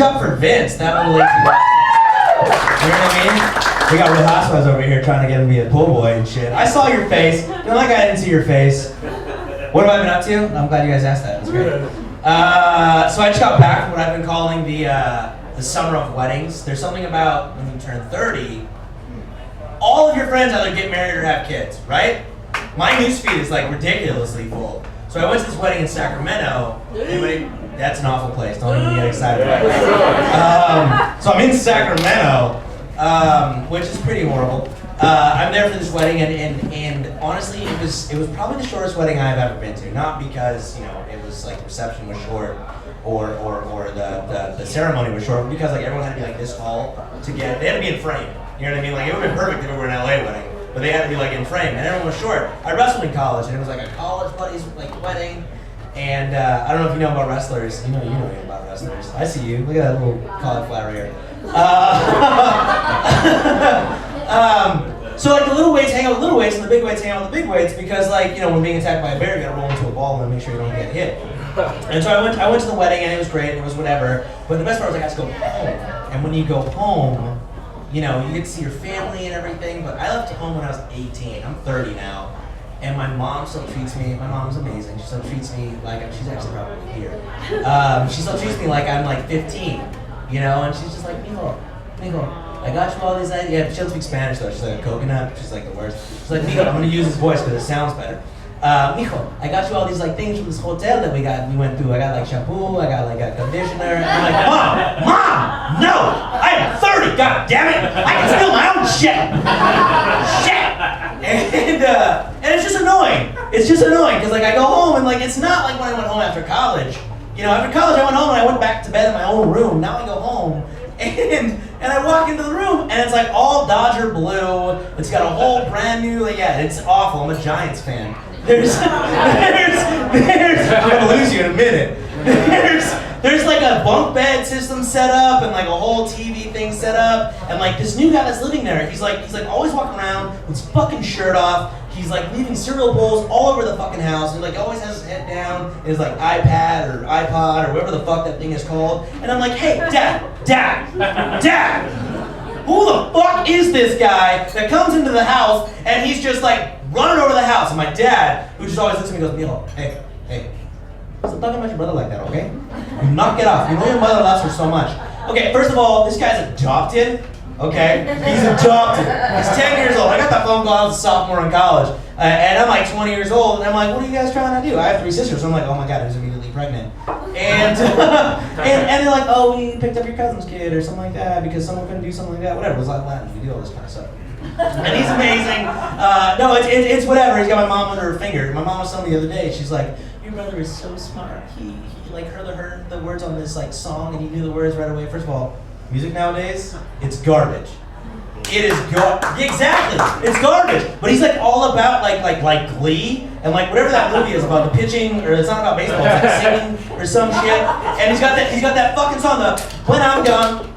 Huge up for Vince, that little lazy bastard. You know what I mean? We got Real Housewives over here trying to get him to be a pool boy and shit. I saw your face. You know, like I didn't see your face. What have I been up to? I'm glad you guys asked that. That's great. So I just got back from what I've been calling the summer of weddings. There's something about when you turn 30, all of your friends either get married or have kids, right? My newsfeed is like ridiculously full. So I went to this wedding in Sacramento. Anybody? That's an awful place. Don't even get excited about it. So I'm in Sacramento, which is pretty horrible. I'm there for this wedding, and honestly, it was probably the shortest wedding I've ever been to. Not because it was like the reception was short, or the ceremony was short, but because like everyone had to be like this tall to get. They had to be in frame. You know what I mean? Like it would have been perfect if it were an LA wedding, but they had to be like in frame, and everyone was short. I wrestled in college, and it was like a college buddy's like wedding. And I don't know if you know about wrestlers. You know about wrestlers. I see you. Look at that little cauliflower here. So like the little weights hang out with little weights, and the big weights hang out with the big weights because like when being attacked by a bear, you gotta roll into a ball and make sure you don't get hit. And so I went to the wedding and it was great. It was whatever. But the best part was I got to go home. And when you go home, you get to see your family and everything. But I left home when I was 18. I'm 30 now. And my mom still treats me, my mom's amazing, she still treats me like, she's actually probably here. She still treats me like I'm like 15, and she's just like, Mijo, I got you all these ideas. Yeah, she doesn't speak Spanish though, she's like a coconut, she's like the worst. She's like, Mijo, I'm gonna use his voice because it sounds better. Mijo, I got you all these like things from this hotel that we went through. I got like shampoo, I got like a conditioner. And I'm like, Mom, no, I am 30, god damn it, I can steal my own shit. Shit. And it's just annoying. It's just annoying because like I go home and like it's not like when I went home after college. After college I went home and I went back to bed in my own room. Now I go home and I walk into the room and it's like all Dodger blue. It's got a whole brand new it's awful. I'm a Giants fan. There's I'm gonna lose you in a minute. There's like a bunk bed system set up and like a whole TV thing set up, and like this new guy that's living there, he's like always walking around with his fucking shirt off. He's like leaving cereal bowls all over the fucking house. He like always has his head down in his like iPad or iPod or whatever the fuck that thing is called. And I'm like, hey, Dad, who the fuck is this guy that comes into the house and he's just like running over the house? And my dad, who just always looks at me and goes, Mijo, hey. Stop talking about your brother like that, okay? You knock it off. You know your mother loves her so much. Okay, first of all, this guy's adopted, okay? He's adopted. He's 10 years old. I got that phone call, I was a sophomore in college. And I'm like 20 years old, and I'm like, what are you guys trying to do? I have 3 sisters, so I'm like, oh my god, who's immediately pregnant? And and they're like, oh, we picked up your cousin's kid or something like that because someone couldn't do something like that. Whatever, it was like Latin, we do all this kind of stuff. And he's amazing. No, it's whatever. He's got my mom under her finger. My mom was telling me the other day, she's like, your brother is so smart. He like heard the words on this like song and he knew the words right away. First of all, music nowadays, it's garbage. It is exactly. It's garbage. But he's like all about like Glee and like whatever that movie is about the pitching, or it's not about baseball, it's like singing or some shit. And he's got that fucking song, the When I'm Gone.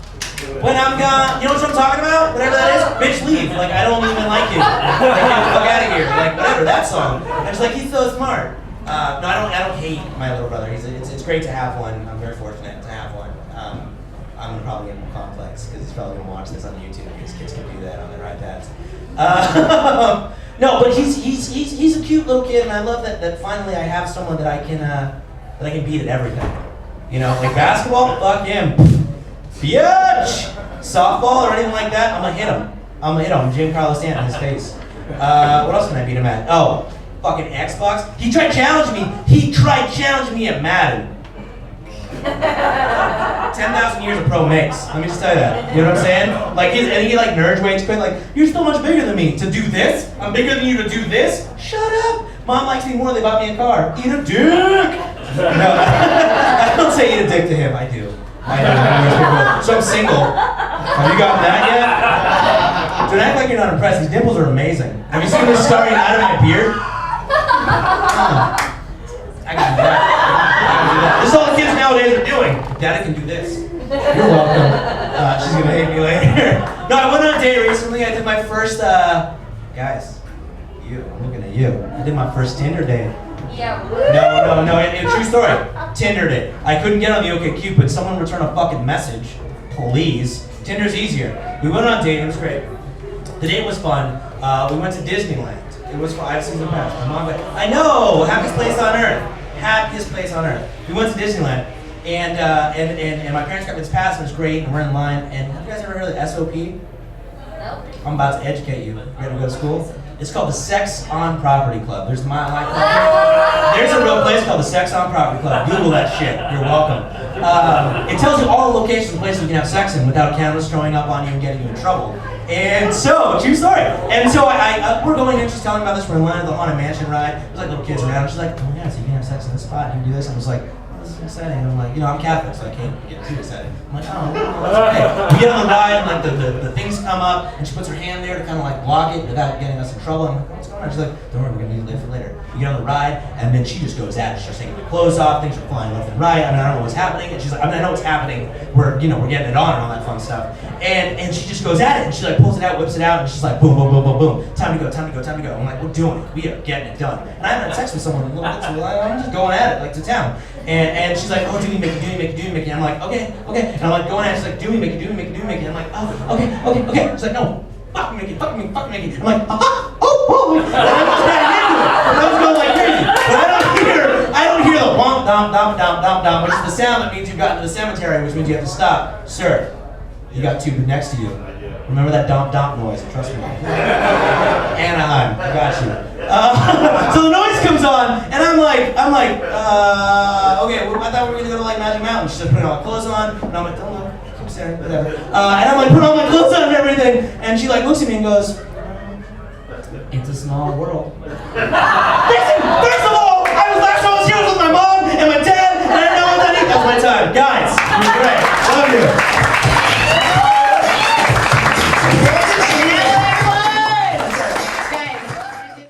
When I'm gone, you know what I'm talking about? Whatever that is, bitch, leave. Like, I don't even like you. Like, get the fuck out of here. Like, whatever, that song. And it's like, he's so smart. No, I don't hate my little brother. It's great to have one. I'm very fortunate to have one. I'm gonna probably get more complex because he's probably gonna watch this on YouTube because kids can do that on their iPads. No, but he's a cute little kid, and I love that finally I have someone that I can beat at everything. Like basketball, fuck him. Bitch! Softball or anything like that, I'm gonna hit him. I'm Jim Carlos Stanton in his face. What else can I beat him at? Oh, fucking Xbox. He tried challenging me at Madden. 10,000 years of pro makes. Let me just tell you that. You know what I'm saying? Like he like nerd waits quit. Like, you're so much bigger than me to do this. I'm bigger than you to do this. Shut up. Mom likes me more. They bought me a car. Eat a dick. No, I don't say eat a dick to him. I do. So I'm single. Have you gotten that yet? Don't act like you're not impressed. These dimples are amazing. Have you seen this starting out of my beard? I can do that. This is all the kids nowadays are doing. Daddy can do this. You're welcome. She's gonna hate me later. No, I went on a date recently. I did my first, guys, I'm looking at you. I did my first Tinder date. Yeah. No, true story. Tindered it. I couldn't get on the OkCupid. Someone return a fucking message, please. Tinder's easier. We went on a date. It was great. The date was fun. We went to Disneyland. It was fun. I've seen the past. My mom, I know, happiest place on earth. Happiest place on earth. We went to Disneyland, and my parents got me this pass, and it was great. And we're in line. And have you guys ever heard of the SOP? Nope. I'm about to educate you. You ready to go to school? It's called the Sex on Property Club. There's there's a real place called the Sex on Property Club. Google that shit. You're welcome. It tells you all the locations and places you can have sex in without cameras showing up on you and getting you in trouble. And so, true story. And so we're going in, she's telling me about this. We're in line at the Haunted Mansion ride. There's like little kids around. She's like, oh yeah, so you can have sex in this spot. You can do this. I was like, oh, this is exciting. And I'm like, I'm Catholic, so I can't get too excited. I'm like, oh, that's okay. We get on the ride, and like the things come up, and she puts her hand there to kind of like block it without getting us in trouble. I'm like, what's going on? She's like, don't worry, we're gonna need to live for later. We get on the ride, and then she just goes at it. She starts taking her clothes off. Things are flying left and right. I mean, I don't know what's happening. And she's like, I know what's happening. We're getting it on and all that fun stuff. And she just goes at it, and she like pulls it out, whips it out, and she's like, boom, boom, boom, boom, boom. Time to go, time to go, time to go. I'm like, we're doing it. We are getting it done. And I haven't had sex with someone in a little bit, so I'm just going at it, like to town. And she's like, oh, do me, Mickey. And I'm like, okay. And I'm like going at it. She's like, do me, Mickey. And I'm like, oh, okay. She's like, no, fuck Mickey. I'm like, oh. And I was trying to get to it. And I was going like crazy. But I don't hear the womp, dom, which is the sound that means you've gotten to the cemetery, which means you have to stop. Sir, you got two next to you. Remember that domp noise, trust me. Anaheim, I got you. So the noise comes on, and I'm like, okay, well, I thought we were gonna go to like Magic Mountain. She's like putting all my clothes on, and I'm like, don't look, keep staring, whatever. And I'm like putting all my clothes on and everything, and she like looks at me and goes, it's a small world. Listen, first of all, last time I was here with my mom and my dad, and I didn't know what that is. That's my time. Guys, you're great. Love you.